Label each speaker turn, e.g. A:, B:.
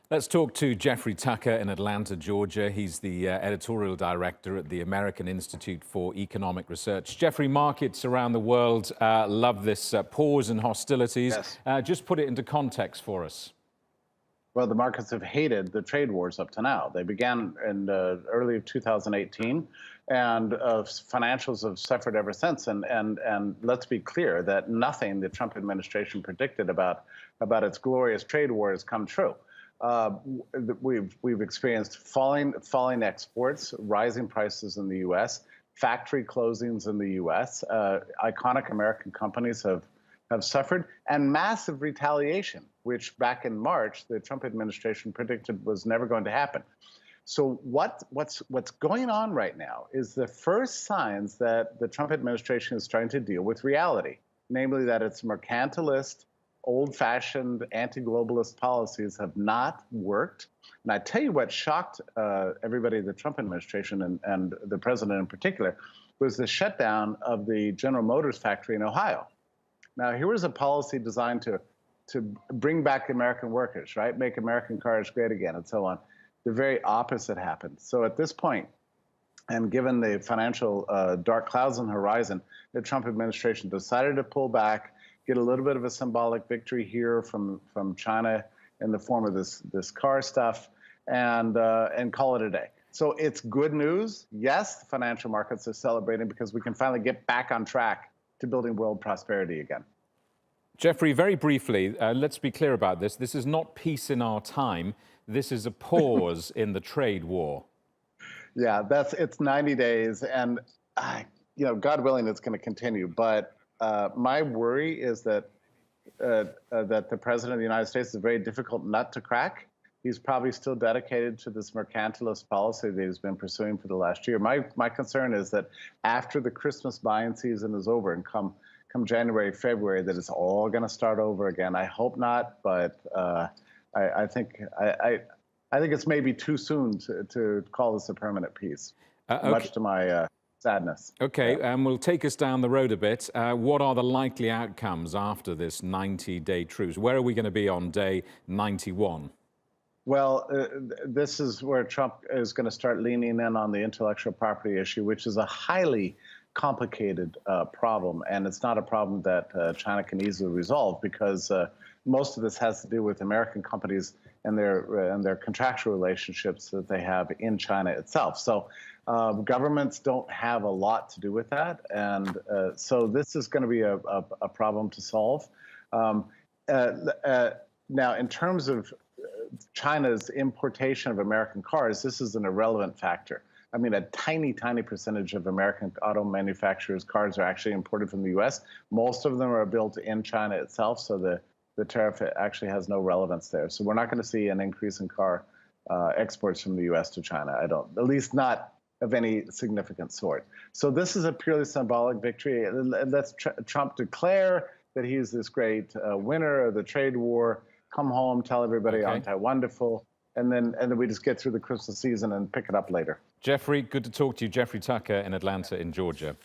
A: Let's talk to Jeffrey Tucker in Atlanta, Georgia. He's the editorial director at the American Institute for Economic Research. Jeffrey, markets around the world love this pause in hostilities.
B: Yes.
A: Just put it into context for us.
B: Well, the markets have hated the trade wars up to now. They began in early 2018, and financials have suffered ever since. And let's be clear that nothing the Trump administration predicted about its glorious trade war has come true. We've experienced falling exports, rising prices in the U.S., factory closings in the U.S. Iconic American companies have suffered, and massive retaliation, which back in March the Trump administration predicted was never going to happen. So what's going on right now is the first signs that the Trump administration is starting to deal with reality, namely that its mercantilist, old-fashioned anti-globalist policies have not worked. And I tell you what shocked everybody, the Trump administration and the president in particular, was the shutdown of the General Motors factory in Ohio. Now, here was a policy designed to bring back American workers, right? Make American cars great again and so on. The very opposite happened. So at this point, and given the financial dark clouds on the horizon, the Trump administration decided to pull back, get a little bit of a symbolic victory here from China in the form of this car stuff, and call it a day. So it's good news. Yes, the financial markets are celebrating because we can finally get back on track to building world prosperity again.
A: Jeffrey, very briefly, let's be clear about this. This is not peace in our time. This is a pause in the trade war.
B: Yeah, it's 90 days, and God willing, it's going to continue. But my worry is that the president of the United States is a very difficult nut to crack. He's probably still dedicated to this mercantilist policy that he's been pursuing for the last year. My concern is that after the Christmas buying season is over and come January, February, that it's all going to start over again. I hope not, but I think it's maybe too soon to call this a permanent peace,
A: okay.
B: Much to my sadness.
A: Okay,
B: yeah.
A: We'll take us down the road a bit. What are the likely outcomes after this 90-day truce? Where are we going to be on day 91?
B: Well, this is where Trump is going to start leaning in on the intellectual property issue, which is a highly complicated problem. And it's not a problem that China can easily resolve because most of this has to do with American companies and their contractual relationships that they have in China itself. So governments don't have a lot to do with that. And so this is going to be a problem to solve. Now, in terms of China's importation of American cars, this is an irrelevant factor. I mean, a tiny, tiny percentage of American auto manufacturers' cars are actually imported from the U.S. Most of them are built in China itself, so the tariff actually has no relevance there. So we're not going to see an increase in car exports from the U.S. to China, at least not of any significant sort. So this is a purely symbolic victory. Let's Trump declare that he's this great winner of the trade war, come home, tell everybody aren't I wonderful, and then we just get through the Christmas season and pick it up later.
A: Jeffrey, good to talk to you. Jeffrey Tucker in Atlanta in Georgia.